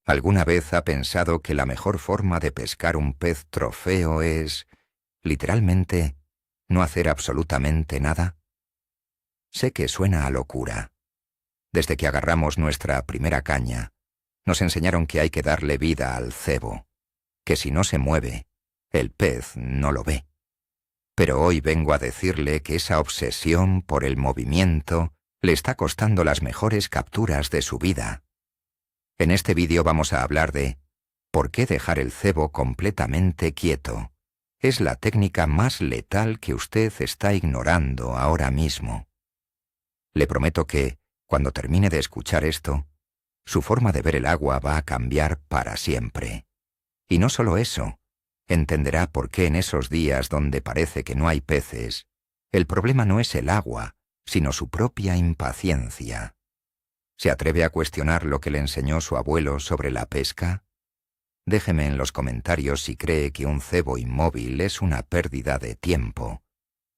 ¿Alguna vez ha pensado que la mejor forma de pescar un pez trofeo es, literalmente, no hacer absolutamente nada? Sé que suena a locura. Desde que agarramos nuestra primera caña, nos enseñaron que hay que darle vida al cebo, que si no se mueve, el pez no lo ve. Pero hoy vengo a decirle que esa obsesión por el movimiento le está costando las mejores capturas de su vida. En este vídeo vamos a hablar de ¿por qué dejar el cebo completamente quieto? Es la técnica más letal que usted está ignorando ahora mismo. Le prometo que, cuando termine de escuchar esto, su forma de ver el agua va a cambiar para siempre. Y no solo eso, entenderá por qué en esos días donde parece que no hay peces, el problema no es el agua, sino su propia impaciencia. ¿Se atreve a cuestionar lo que le enseñó su abuelo sobre la pesca? Déjeme en los comentarios si cree que un cebo inmóvil es una pérdida de tiempo,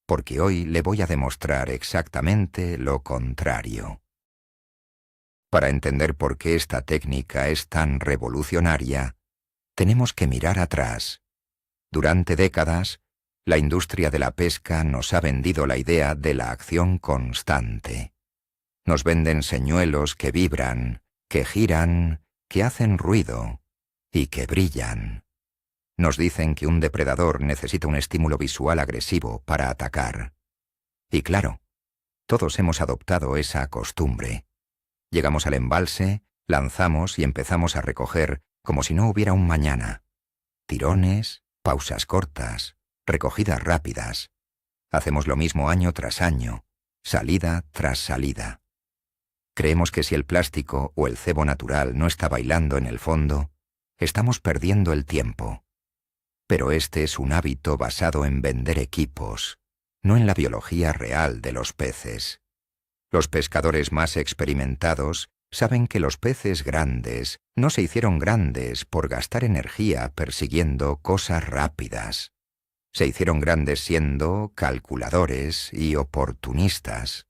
porque hoy le voy a demostrar exactamente lo contrario. Para entender por qué esta técnica es tan revolucionaria, tenemos que mirar atrás. Durante décadas, la industria de la pesca nos ha vendido la idea de la acción constante. Nos venden señuelos que vibran, que giran, que hacen ruido y que brillan. Nos dicen que un depredador necesita un estímulo visual agresivo para atacar. Y claro, todos hemos adoptado esa costumbre. Llegamos al embalse, lanzamos y empezamos a recoger como si no hubiera un mañana. Tirones, pausas cortas, recogidas rápidas. Hacemos lo mismo año tras año, salida tras salida. Creemos que si el plástico o el cebo natural no está bailando en el fondo, estamos perdiendo el tiempo. Pero este es un hábito basado en vender equipos, no en la biología real de los peces. Los pescadores más experimentados saben que los peces grandes no se hicieron grandes por gastar energía persiguiendo cosas rápidas. Se hicieron grandes siendo calculadores y oportunistas.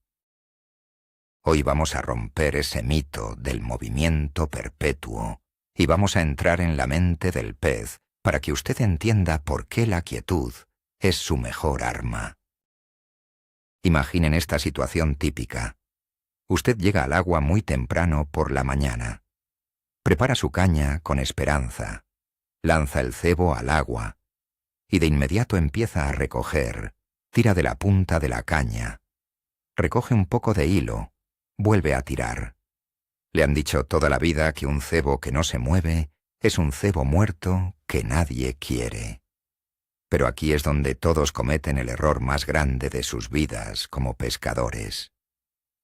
Hoy vamos a romper ese mito del movimiento perpetuo y vamos a entrar en la mente del pez para que usted entienda por qué la quietud es su mejor arma. Imaginen esta situación típica. Usted llega al agua muy temprano por la mañana. Prepara su caña con esperanza. Lanza el cebo al agua. Y de inmediato empieza a recoger. Tira de la punta de la caña. Recoge un poco de hilo. Vuelve a tirar. Le han dicho toda la vida que un cebo que no se mueve es un cebo muerto que nadie quiere. Pero aquí es donde todos cometen el error más grande de sus vidas como pescadores.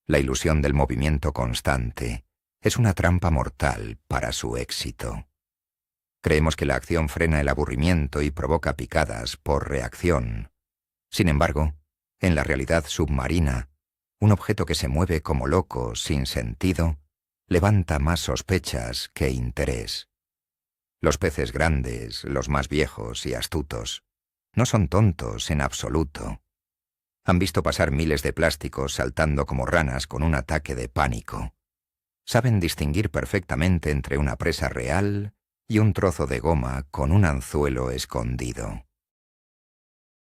La ilusión del movimiento constante es una trampa mortal para su éxito. Creemos que la acción frena el aburrimiento y provoca picadas por reacción. Sin embargo, en la realidad submarina, un objeto que se mueve como loco, sin sentido, levanta más sospechas que interés. Los peces grandes, los más viejos y astutos, no son tontos en absoluto. Han visto pasar miles de plásticos saltando como ranas con un ataque de pánico. Saben distinguir perfectamente entre una presa real y un trozo de goma con un anzuelo escondido.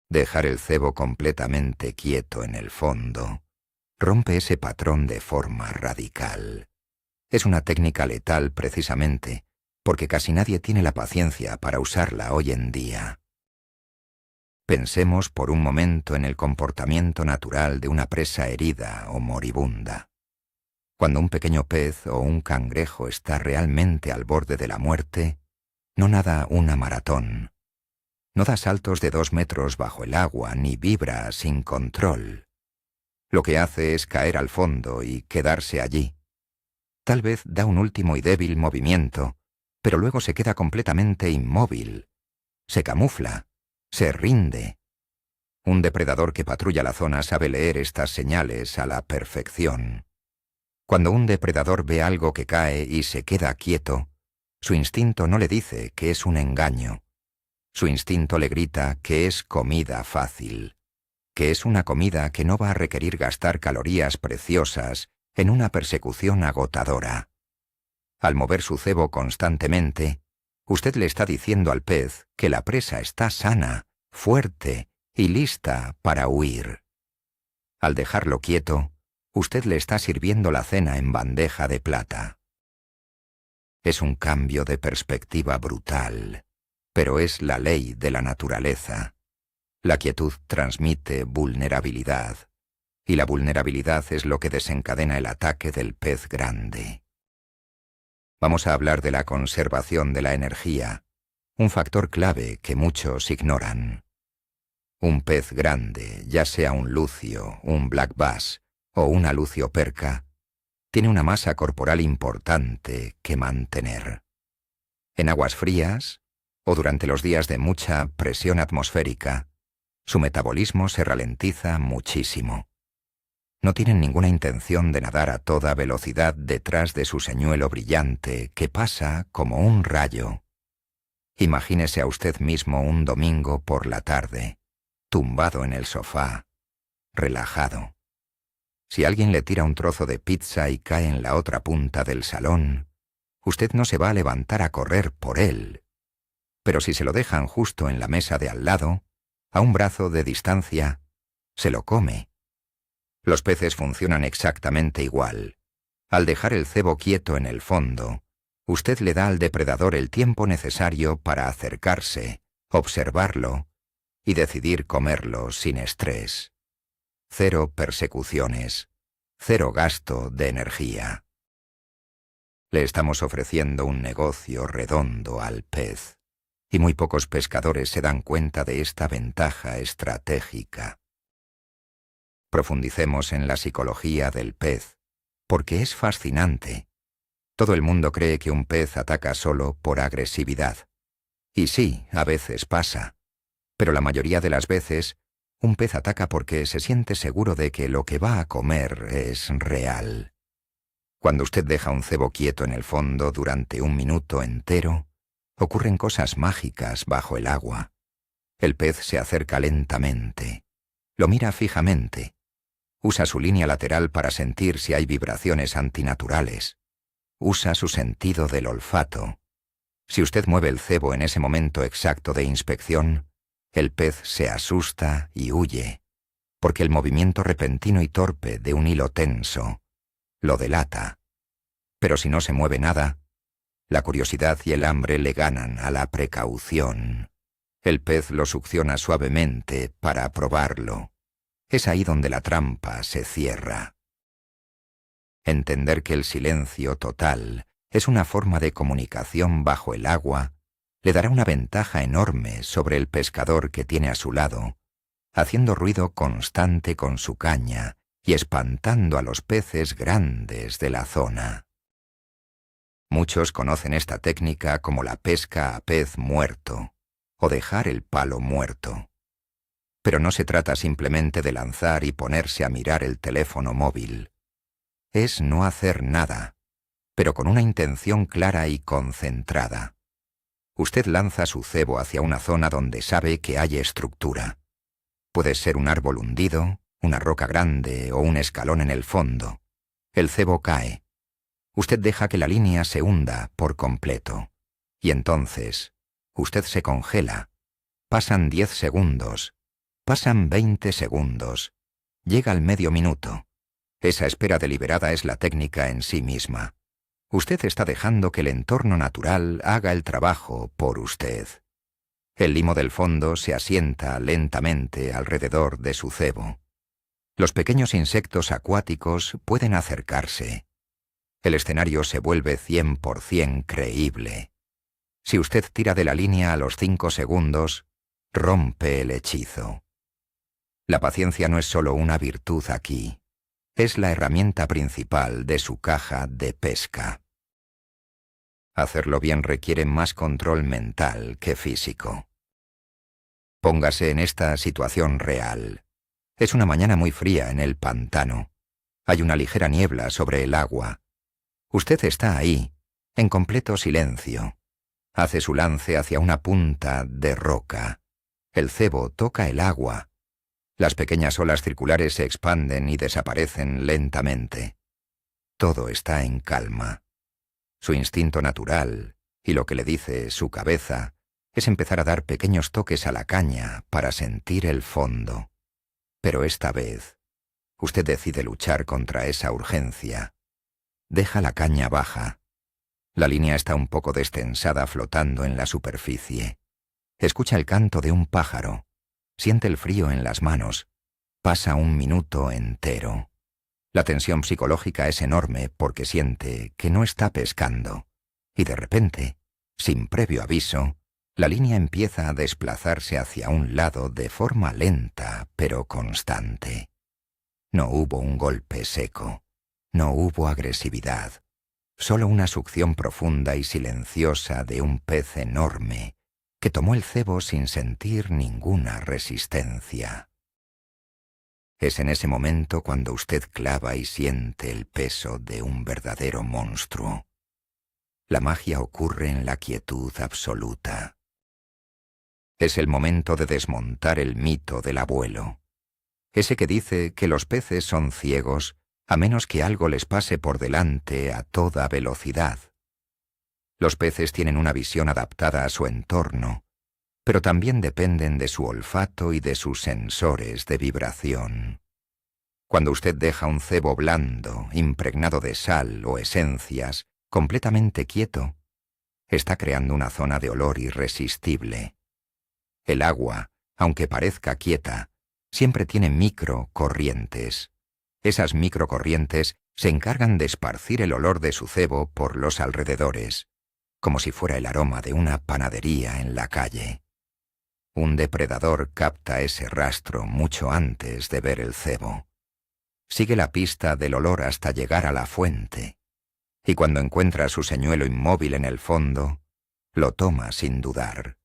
Dejar el cebo completamente quieto en el fondo rompe ese patrón de forma radical. Es una técnica letal precisamente porque casi nadie tiene la paciencia para usarla hoy en día. Pensemos por un momento en el comportamiento natural de una presa herida o moribunda. Cuando un pequeño pez o un cangrejo está realmente al borde de la muerte, no nada una maratón. No da saltos de 2 metros bajo el agua ni vibra sin control. Lo que hace es caer al fondo y quedarse allí. Tal vez da un último y débil movimiento, pero luego se queda completamente inmóvil. Se camufla. Se rinde. Un depredador que patrulla la zona sabe leer estas señales a la perfección. Cuando un depredador ve algo que cae y se queda quieto, su instinto no le dice que es un engaño. Su instinto le grita que es comida fácil, que es una comida que no va a requerir gastar calorías preciosas en una persecución agotadora. Al mover su cebo constantemente, usted le está diciendo al pez que la presa está sana, fuerte y lista para huir. Al dejarlo quieto, usted le está sirviendo la cena en bandeja de plata. Es un cambio de perspectiva brutal, pero es la ley de la naturaleza. La quietud transmite vulnerabilidad, y la vulnerabilidad es lo que desencadena el ataque del pez grande. Vamos a hablar de la conservación de la energía, un factor clave que muchos ignoran. Un pez grande, ya sea un lucio, un black bass o una lucioperca, tiene una masa corporal importante que mantener. En aguas frías, o durante los días de mucha presión atmosférica, su metabolismo se ralentiza muchísimo. No tienen ninguna intención de nadar a toda velocidad detrás de su señuelo brillante que pasa como un rayo. Imagínese a usted mismo un domingo por la tarde, tumbado en el sofá, relajado. Si alguien le tira un trozo de pizza y cae en la otra punta del salón, usted no se va a levantar a correr por él. Pero si se lo dejan justo en la mesa de al lado, a un brazo de distancia, se lo come. Los peces funcionan exactamente igual. Al dejar el cebo quieto en el fondo, usted le da al depredador el tiempo necesario para acercarse, observarlo y decidir comerlo sin estrés. 0 persecuciones, 0 gasto de energía. Le estamos ofreciendo un negocio redondo al pez, y muy pocos pescadores se dan cuenta de esta ventaja estratégica. Profundicemos en la psicología del pez, porque es fascinante. Todo el mundo cree que un pez ataca solo por agresividad. Y sí, a veces pasa, pero la mayoría de las veces, un pez ataca porque se siente seguro de que lo que va a comer es real. Cuando usted deja un cebo quieto en el fondo durante 1 minuto entero, ocurren cosas mágicas bajo el agua. El pez se acerca lentamente, lo mira fijamente, usa su línea lateral para sentir si hay vibraciones antinaturales, usa su sentido del olfato. Si usted mueve el cebo en ese momento exacto de inspección, el pez se asusta y huye, porque el movimiento repentino y torpe de un hilo tenso lo delata. Pero si no se mueve nada, la curiosidad y el hambre le ganan a la precaución. El pez lo succiona suavemente para probarlo. Es ahí donde la trampa se cierra. Entender que el silencio total es una forma de comunicación bajo el agua le dará una ventaja enorme sobre el pescador que tiene a su lado, haciendo ruido constante con su caña y espantando a los peces grandes de la zona. Muchos conocen esta técnica como la pesca a pez muerto, o dejar el palo muerto. Pero no se trata simplemente de lanzar y ponerse a mirar el teléfono móvil. Es no hacer nada, pero con una intención clara y concentrada. Usted lanza su cebo hacia una zona donde sabe que hay estructura. Puede ser un árbol hundido, una roca grande o un escalón en el fondo. El cebo cae. Usted deja que la línea se hunda por completo. Y entonces, usted se congela. Pasan 10 segundos. Pasan 20 segundos. Llega al medio minuto. Esa espera deliberada es la técnica en sí misma. Usted está dejando que el entorno natural haga el trabajo por usted. El limo del fondo se asienta lentamente alrededor de su cebo. Los pequeños insectos acuáticos pueden acercarse. El escenario se vuelve 100% creíble. Si usted tira de la línea a los 5 segundos, rompe el hechizo. La paciencia no es solo una virtud aquí. Es la herramienta principal de su caja de pesca. Hacerlo bien requiere más control mental que físico. Póngase en esta situación real. Es una mañana muy fría en el pantano. Hay una ligera niebla sobre el agua. Usted está ahí, en completo silencio. Hace su lance hacia una punta de roca. El cebo toca el agua. Las pequeñas olas circulares se expanden y desaparecen lentamente. Todo está en calma. Su instinto natural, y lo que le dice su cabeza, es empezar a dar pequeños toques a la caña para sentir el fondo. Pero esta vez, usted decide luchar contra esa urgencia. Deja la caña baja. La línea está un poco destensada flotando en la superficie. Escucha el canto de un pájaro. Siente el frío en las manos. Pasa un minuto entero. La tensión psicológica es enorme porque siente que no está pescando. Y de repente, sin previo aviso, la línea empieza a desplazarse hacia un lado de forma lenta pero constante. No hubo un golpe seco. No hubo agresividad. Solo una succión profunda y silenciosa de un pez enorme que tomó el cebo sin sentir ninguna resistencia. Es en ese momento cuando usted clava y siente el peso de un verdadero monstruo. La magia ocurre en la quietud absoluta. Es el momento de desmontar el mito del abuelo, ese que dice que los peces son ciegos a menos que algo les pase por delante a toda velocidad. Los peces tienen una visión adaptada a su entorno, pero también dependen de su olfato y de sus sensores de vibración. Cuando usted deja un cebo blando, impregnado de sal o esencias, completamente quieto, está creando una zona de olor irresistible. El agua, aunque parezca quieta, siempre tiene microcorrientes. Esas microcorrientes se encargan de esparcir el olor de su cebo por los alrededores, como si fuera el aroma de una panadería en la calle. Un depredador capta ese rastro mucho antes de ver el cebo. Sigue la pista del olor hasta llegar a la fuente, y cuando encuentra su señuelo inmóvil en el fondo, lo toma sin dudar.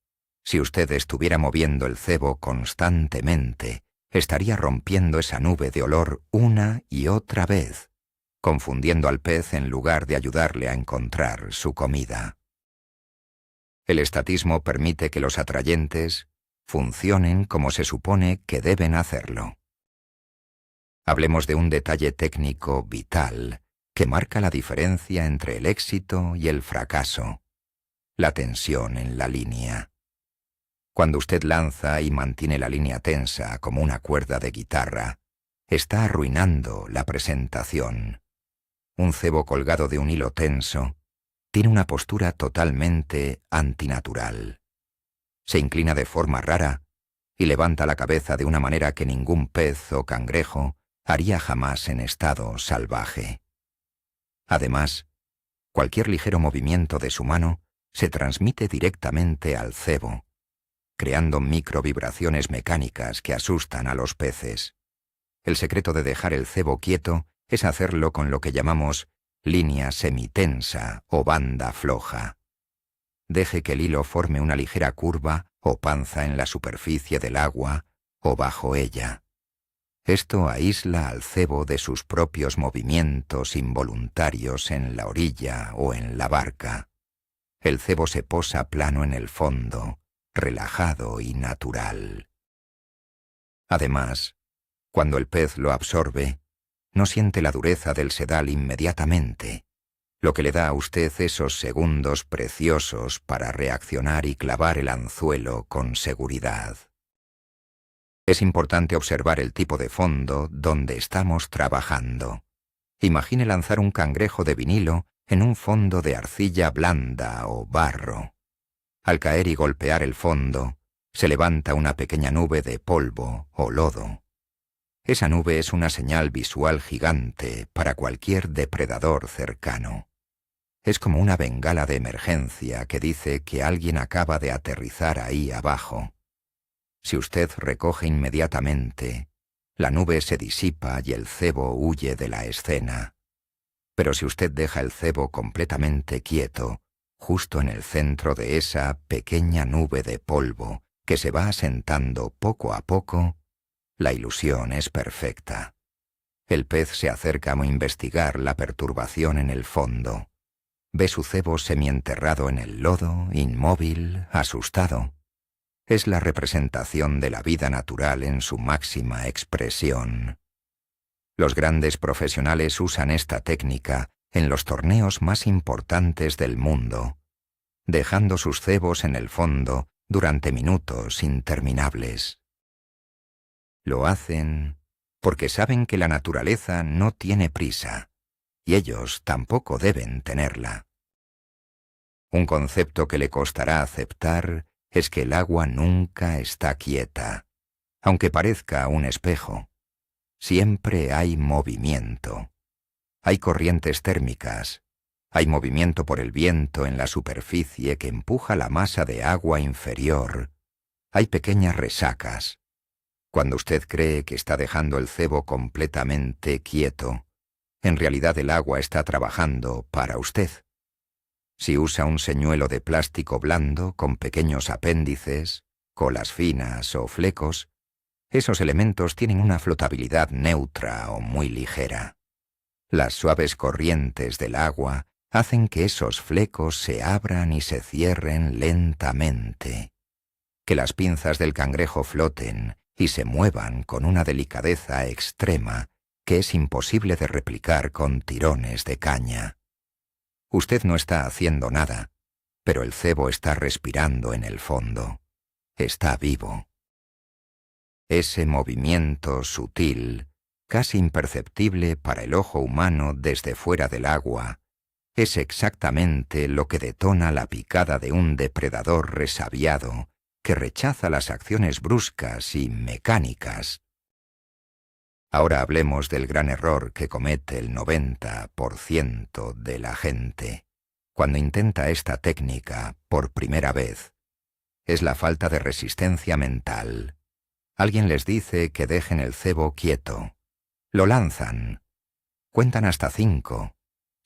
Si usted estuviera moviendo el cebo constantemente, estaría rompiendo esa nube de olor una y otra vez, confundiendo al pez en lugar de ayudarle a encontrar su comida. El estatismo permite que los atrayentes funcionen como se supone que deben hacerlo. Hablemos de un detalle técnico vital que marca la diferencia entre el éxito y el fracaso: la tensión en la línea. Cuando usted lanza y mantiene la línea tensa como una cuerda de guitarra, está arruinando la presentación. Un cebo colgado de un hilo tenso tiene una postura totalmente antinatural. Se inclina de forma rara y levanta la cabeza de una manera que ningún pez o cangrejo haría jamás en estado salvaje. Además, cualquier ligero movimiento de su mano se transmite directamente al cebo, creando microvibraciones mecánicas que asustan a los peces. El secreto de dejar el cebo quieto es hacerlo con lo que llamamos línea semitensa o banda floja. Deje que el hilo forme una ligera curva o panza en la superficie del agua o bajo ella. Esto aísla al cebo de sus propios movimientos involuntarios en la orilla o en la barca. El cebo se posa plano en el fondo, relajado y natural. Además, cuando el pez lo absorbe, no siente la dureza del sedal inmediatamente, lo que le da a usted esos segundos preciosos para reaccionar y clavar el anzuelo con seguridad. Es importante observar el tipo de fondo donde estamos trabajando. Imagine lanzar un cangrejo de vinilo en un fondo de arcilla blanda o barro. Al caer y golpear el fondo, se levanta una pequeña nube de polvo o lodo. Esa nube es una señal visual gigante para cualquier depredador cercano. Es como una bengala de emergencia que dice que alguien acaba de aterrizar ahí abajo. Si usted recoge inmediatamente, la nube se disipa y el cebo huye de la escena. Pero si usted deja el cebo completamente quieto, justo en el centro de esa pequeña nube de polvo que se va asentando poco a poco, la ilusión es perfecta. El pez se acerca a investigar la perturbación en el fondo. Ve su cebo semienterrado en el lodo, inmóvil, asustado. Es la representación de la vida natural en su máxima expresión. Los grandes profesionales usan esta técnica en los torneos más importantes del mundo, dejando sus cebos en el fondo durante minutos interminables. Lo hacen porque saben que la naturaleza no tiene prisa, y ellos tampoco deben tenerla. Un concepto que le costará aceptar es que el agua nunca está quieta, aunque parezca un espejo. Siempre hay movimiento. Hay corrientes térmicas. Hay movimiento por el viento en la superficie que empuja la masa de agua inferior. Hay pequeñas resacas. Cuando usted cree que está dejando el cebo completamente quieto, en realidad el agua está trabajando para usted. Si usa un señuelo de plástico blando con pequeños apéndices, colas finas o flecos, esos elementos tienen una flotabilidad neutra o muy ligera. Las suaves corrientes del agua hacen que esos flecos se abran y se cierren lentamente, que las pinzas del cangrejo floten y se muevan con una delicadeza extrema que es imposible de replicar con tirones de caña. Usted no está haciendo nada, pero el cebo está respirando en el fondo. Está vivo. Ese movimiento sutil, casi imperceptible para el ojo humano desde fuera del agua, es exactamente lo que detona la picada de un depredador resabiado que rechaza las acciones bruscas y mecánicas. Ahora hablemos del gran error que comete el 90% de la gente cuando intenta esta técnica por primera vez. Es la falta de resistencia mental. Alguien les dice que dejen el cebo quieto. Lo lanzan. Cuentan hasta 5.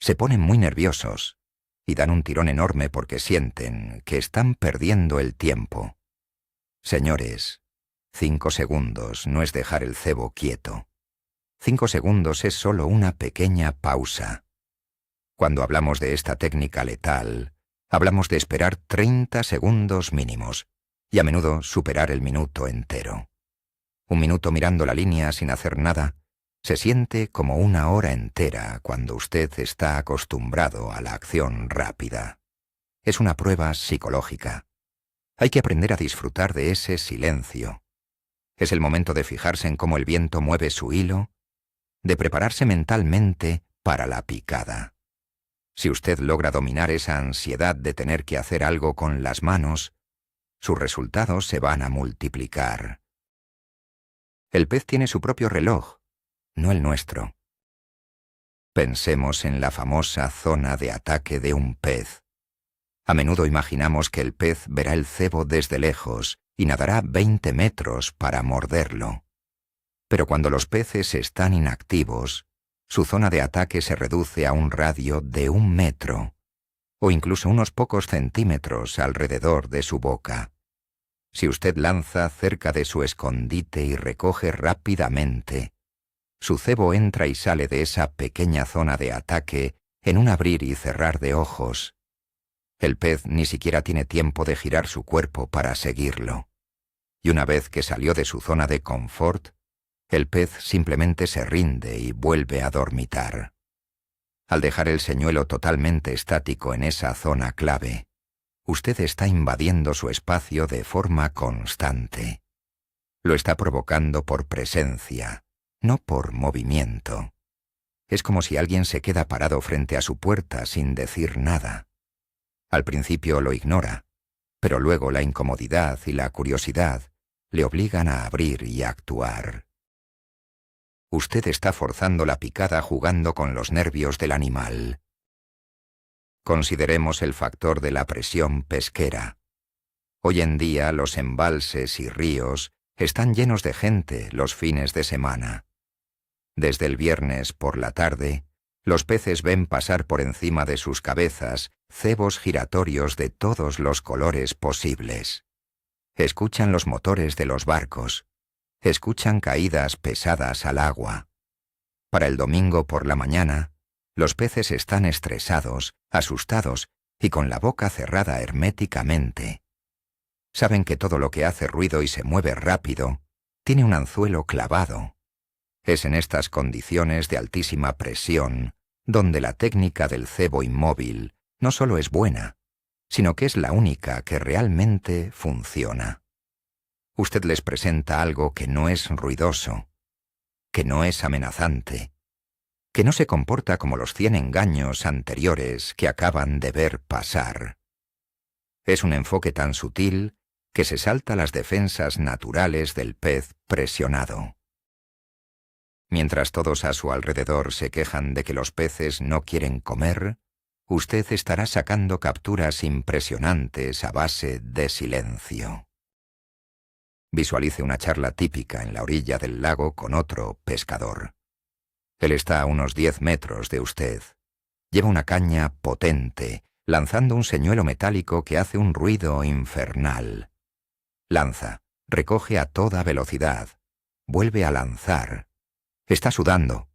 Se ponen muy nerviosos y dan un tirón enorme porque sienten que están perdiendo el tiempo. Señores, 5 segundos no es dejar el cebo quieto. 5 segundos es solo una pequeña pausa. Cuando hablamos de esta técnica letal, hablamos de esperar 30 segundos mínimos y a menudo superar el minuto entero. Un minuto mirando la línea sin hacer nada se siente como una hora entera cuando usted está acostumbrado a la acción rápida. Es una prueba psicológica. Hay que aprender a disfrutar de ese silencio. Es el momento de fijarse en cómo el viento mueve su hilo, de prepararse mentalmente para la picada. Si usted logra dominar esa ansiedad de tener que hacer algo con las manos, sus resultados se van a multiplicar. El pez tiene su propio reloj, no el nuestro. Pensemos en la famosa zona de ataque de un pez. A menudo imaginamos que el pez verá el cebo desde lejos y nadará 20 metros para morderlo. Pero cuando los peces están inactivos, su zona de ataque se reduce a un radio de 1 metro, o incluso unos pocos centímetros alrededor de su boca. Si usted lanza cerca de su escondite y recoge rápidamente, su cebo entra y sale de esa pequeña zona de ataque en un abrir y cerrar de ojos. El pez ni siquiera tiene tiempo de girar su cuerpo para seguirlo. Y una vez que salió de su zona de confort, el pez simplemente se rinde y vuelve a dormitar. Al dejar el señuelo totalmente estático en esa zona clave, usted está invadiendo su espacio de forma constante. Lo está provocando por presencia, no por movimiento. Es como si alguien se queda parado frente a su puerta sin decir nada. Al principio lo ignora, pero luego la incomodidad y la curiosidad le obligan a abrir y a actuar. Usted está forzando la picada jugando con los nervios del animal. Consideremos el factor de la presión pesquera. Hoy en día los embalses y ríos están llenos de gente los fines de semana. Desde el viernes por la tarde, los peces ven pasar por encima de sus cabezas cebos giratorios de todos los colores posibles. Escuchan los motores de los barcos. Escuchan caídas pesadas al agua. Para el domingo por la mañana, los peces están estresados, asustados y con la boca cerrada herméticamente. Saben que todo lo que hace ruido y se mueve rápido tiene un anzuelo clavado. Es en estas condiciones de altísima presión donde la técnica del cebo inmóvil no solo es buena, sino que es la única que realmente funciona. Usted les presenta algo que no es ruidoso, que no es amenazante, que no se comporta como los 100 engaños anteriores que acaban de ver pasar. Es un enfoque tan sutil que se salta las defensas naturales del pez presionado. Mientras todos a su alrededor se quejan de que los peces no quieren comer, usted estará sacando capturas impresionantes a base de silencio. Visualice una charla típica en la orilla del lago con otro pescador. Él está a unos 10 metros de usted. Lleva una caña potente, lanzando un señuelo metálico que hace un ruido infernal. Lanza, recoge a toda velocidad, vuelve a lanzar. Está sudando.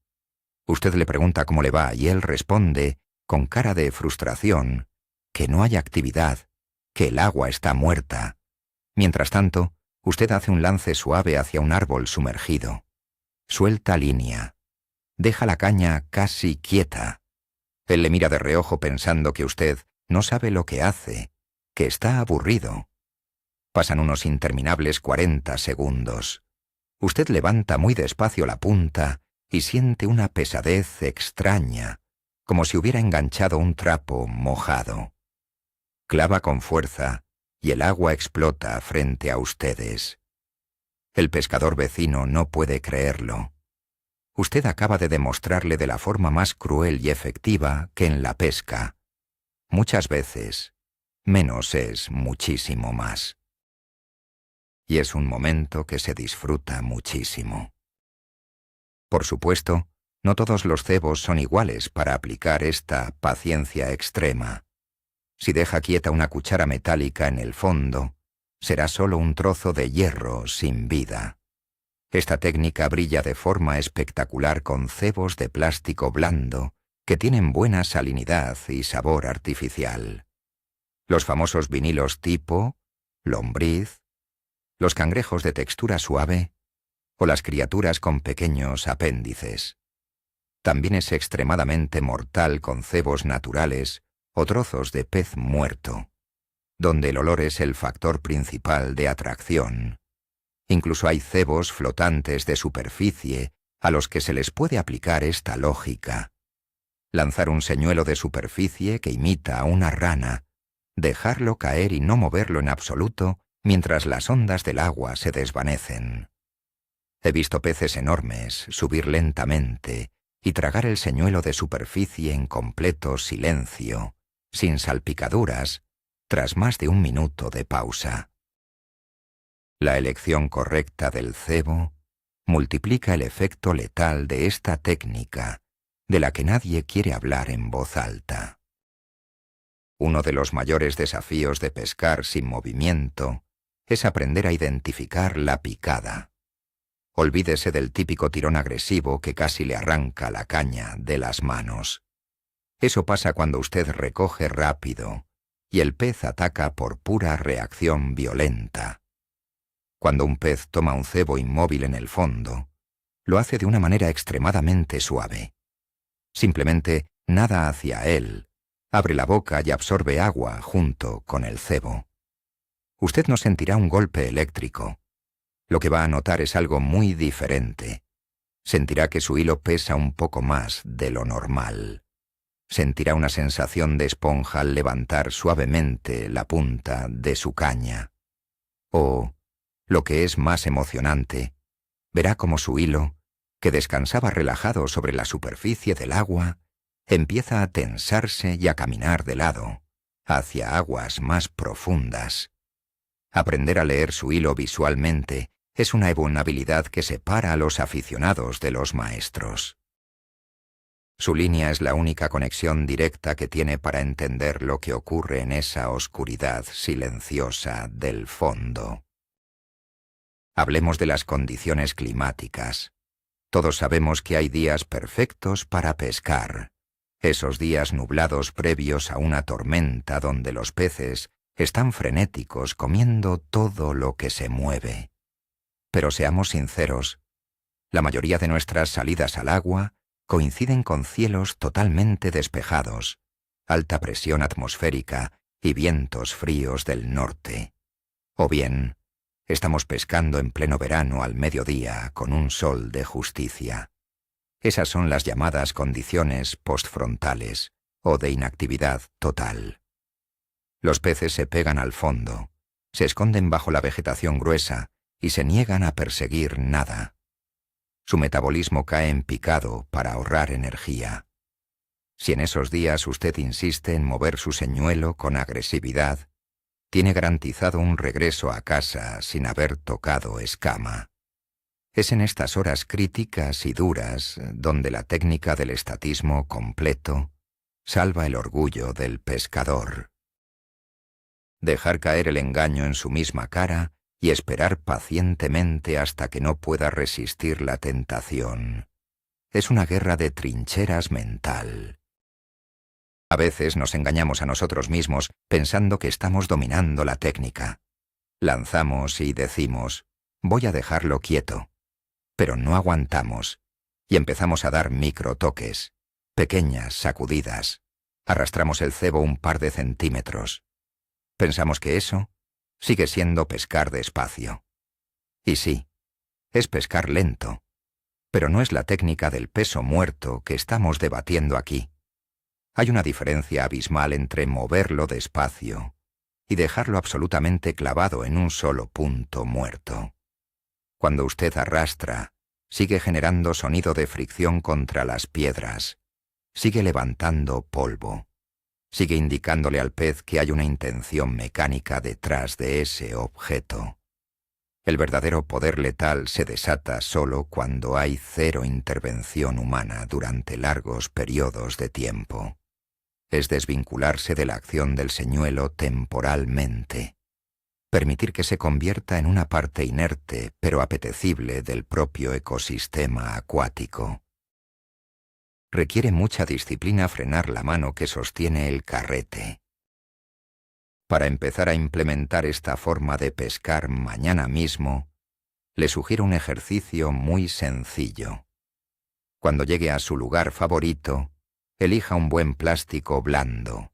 Usted le pregunta cómo le va y él responde, con cara de frustración, que no hay actividad, que el agua está muerta. Mientras tanto, usted hace un lance suave hacia un árbol sumergido. Suelta línea. Deja la caña casi quieta. Él le mira de reojo pensando que usted no sabe lo que hace, que está aburrido. Pasan unos interminables 40 segundos. Usted levanta muy despacio la punta y siente una pesadez extraña, como si hubiera enganchado un trapo mojado. Clava con fuerza y el agua explota frente a ustedes. El pescador vecino no puede creerlo. Usted acaba de demostrarle de la forma más cruel y efectiva que en la pesca. Muchas veces, menos es muchísimo más. Y es un momento que se disfruta muchísimo. Por supuesto, no todos los cebos son iguales para aplicar esta paciencia extrema. Si deja quieta una cuchara metálica en el fondo, será solo un trozo de hierro sin vida. Esta técnica brilla de forma espectacular con cebos de plástico blando que tienen buena salinidad y sabor artificial. Los famosos vinilos tipo, lombriz, los cangrejos de textura suave o las criaturas con pequeños apéndices. También es extremadamente mortal con cebos naturales o trozos de pez muerto, donde el olor es el factor principal de atracción. Incluso hay cebos flotantes de superficie a los que se les puede aplicar esta lógica. Lanzar un señuelo de superficie que imita a una rana, dejarlo caer y no moverlo en absoluto mientras las ondas del agua se desvanecen. He visto peces enormes subir lentamente y tragar el señuelo de superficie en completo silencio, sin salpicaduras, tras más de 1 minuto de pausa. La elección correcta del cebo multiplica el efecto letal de esta técnica, de la que nadie quiere hablar en voz alta. Uno de los mayores desafíos de pescar sin movimiento es aprender a identificar la picada. Olvídese del típico tirón agresivo que casi le arranca la caña de las manos. Eso pasa cuando usted recoge rápido y el pez ataca por pura reacción violenta. Cuando un pez toma un cebo inmóvil en el fondo, lo hace de una manera extremadamente suave. Simplemente nada hacia él, abre la boca y absorbe agua junto con el cebo. Usted no sentirá un golpe eléctrico. Lo que va a notar es algo muy diferente. Sentirá que su hilo pesa un poco más de lo normal. Sentirá una sensación de esponja al levantar suavemente la punta de su caña. O, lo que es más emocionante, verá como su hilo, que descansaba relajado sobre la superficie del agua, empieza a tensarse y a caminar de lado, hacia aguas más profundas. Aprender a leer su hilo visualmente es una buena habilidad que separa a los aficionados de los maestros. Su línea es la única conexión directa que tiene para entender lo que ocurre en esa oscuridad silenciosa del fondo. Hablemos de las condiciones climáticas. Todos sabemos que hay días perfectos para pescar. Esos días nublados previos a una tormenta donde los peces están frenéticos comiendo todo lo que se mueve. Pero seamos sinceros, la mayoría de nuestras salidas al agua coinciden con cielos totalmente despejados, alta presión atmosférica y vientos fríos del norte. O bien, estamos pescando en pleno verano al mediodía con un sol de justicia. Esas son las llamadas condiciones postfrontales o de inactividad total. Los peces se pegan al fondo, se esconden bajo la vegetación gruesa y se niegan a perseguir nada. Su metabolismo cae en picado para ahorrar energía. Si en esos días usted insiste en mover su señuelo con agresividad, tiene garantizado un regreso a casa sin haber tocado escama. Es en estas horas críticas y duras donde la técnica del estatismo completo salva el orgullo del pescador. Dejar caer el engaño en su misma cara y esperar pacientemente hasta que no pueda resistir la tentación. Es una guerra de trincheras mental. A veces nos engañamos a nosotros mismos pensando que estamos dominando la técnica. Lanzamos y decimos, voy a dejarlo quieto. Pero no aguantamos y empezamos a dar microtoques, pequeñas sacudidas. Arrastramos el cebo un par de centímetros. Pensamos que eso sigue siendo pescar despacio. Y sí, es pescar lento, pero no es la técnica del peso muerto que estamos debatiendo aquí. Hay una diferencia abismal entre moverlo despacio y dejarlo absolutamente clavado en un solo punto muerto. Cuando usted arrastra, sigue generando sonido de fricción contra las piedras, sigue levantando polvo, sigue indicándole al pez que hay una intención mecánica detrás de ese objeto. El verdadero poder letal se desata solo cuando hay cero intervención humana durante largos periodos de tiempo. Es desvincularse de la acción del señuelo temporalmente. Permitir que se convierta en una parte inerte pero apetecible del propio ecosistema acuático. Requiere mucha disciplina frenar la mano que sostiene el carrete. Para empezar a implementar esta forma de pescar mañana mismo, le sugiero un ejercicio muy sencillo. Cuando llegue a su lugar favorito, elija un buen plástico blando.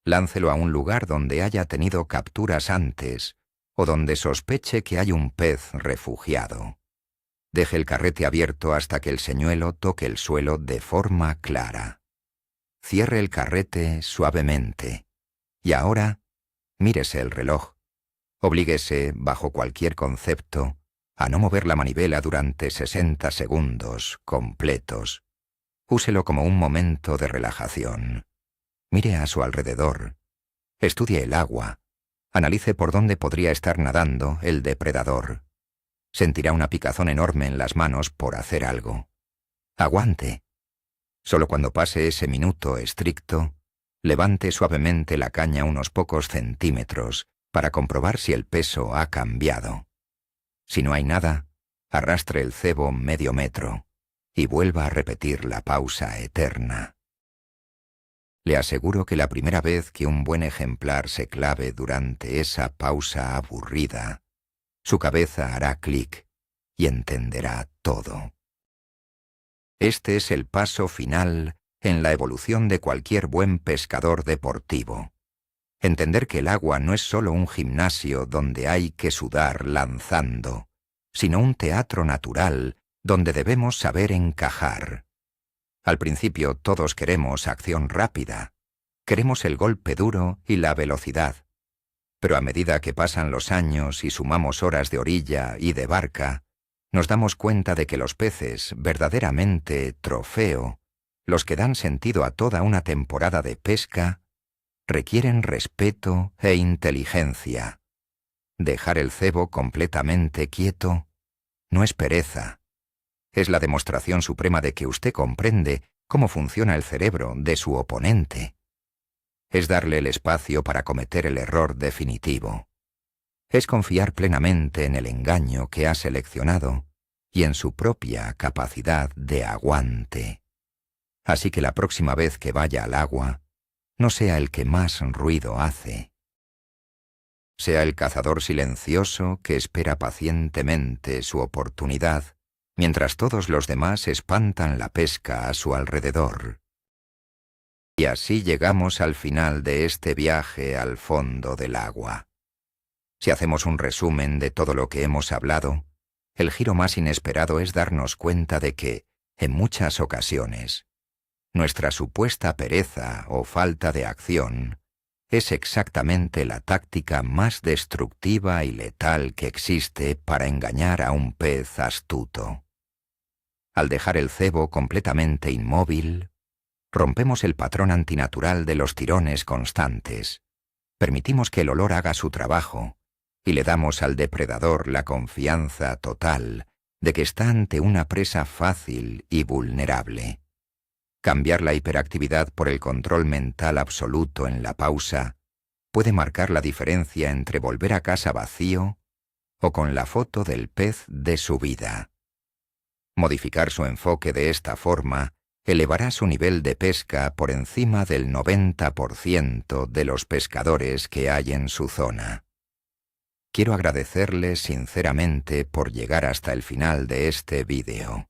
Láncelo a un lugar donde haya tenido capturas antes o donde sospeche que hay un pez refugiado. Deje el carrete abierto hasta que el señuelo toque el suelo de forma clara. Cierre el carrete suavemente. Y ahora, mírese el reloj. Oblíguese, bajo cualquier concepto, a no mover la manivela durante 60 segundos completos. Úselo como un momento de relajación. Mire a su alrededor. Estudie el agua. Analice por dónde podría estar nadando el depredador. Sentirá una picazón enorme en las manos por hacer algo. Aguante. Solo cuando pase ese minuto estricto, levante suavemente la caña unos pocos centímetros para comprobar si el peso ha cambiado. Si no hay nada, arrastre el cebo medio metro y vuelva a repetir la pausa eterna. Le aseguro que la primera vez que un buen ejemplar se clave durante esa pausa aburrida, su cabeza hará clic y entenderá todo. Este es el paso final en la evolución de cualquier buen pescador deportivo. Entender que el agua no es solo un gimnasio donde hay que sudar lanzando, sino un teatro natural donde debemos saber encajar. Al principio todos queremos acción rápida, queremos el golpe duro y la velocidad. Pero a medida que pasan los años y sumamos horas de orilla y de barca, nos damos cuenta de que los peces verdaderamente trofeo, los que dan sentido a toda una temporada de pesca, requieren respeto e inteligencia. Dejar el cebo completamente quieto no es pereza. Es la demostración suprema de que usted comprende cómo funciona el cerebro de su oponente. Es darle el espacio para cometer el error definitivo. Es confiar plenamente en el engaño que ha seleccionado y en su propia capacidad de aguante. Así que la próxima vez que vaya al agua, no sea el que más ruido hace. Sea el cazador silencioso que espera pacientemente su oportunidad mientras todos los demás espantan la pesca a su alrededor. Y así llegamos al final de este viaje al fondo del agua. Si hacemos un resumen de todo lo que hemos hablado, el giro más inesperado es darnos cuenta de que, en muchas ocasiones, nuestra supuesta pereza o falta de acción es exactamente la táctica más destructiva y letal que existe para engañar a un pez astuto. Al dejar el cebo completamente inmóvil, rompemos el patrón antinatural de los tirones constantes, permitimos que el olor haga su trabajo y le damos al depredador la confianza total de que está ante una presa fácil y vulnerable. Cambiar la hiperactividad por el control mental absoluto en la pausa puede marcar la diferencia entre volver a casa vacío o con la foto del pez de su vida. Modificar su enfoque de esta forma elevará su nivel de pesca por encima del 90% de los pescadores que hay en su zona. Quiero agradecerle sinceramente por llegar hasta el final de este vídeo.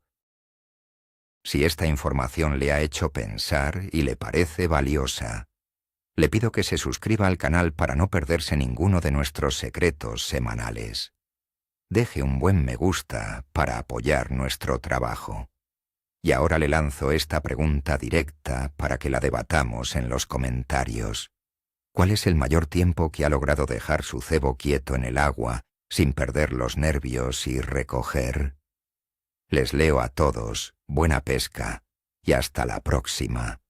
Si esta información le ha hecho pensar y le parece valiosa, le pido que se suscriba al canal para no perderse ninguno de nuestros secretos semanales. Deje un buen me gusta para apoyar nuestro trabajo. Y ahora le lanzo esta pregunta directa para que la debatamos en los comentarios. ¿Cuál es el mayor tiempo que ha logrado dejar su cebo quieto en el agua sin perder los nervios y recoger? Les leo a todos, buena pesca y hasta la próxima.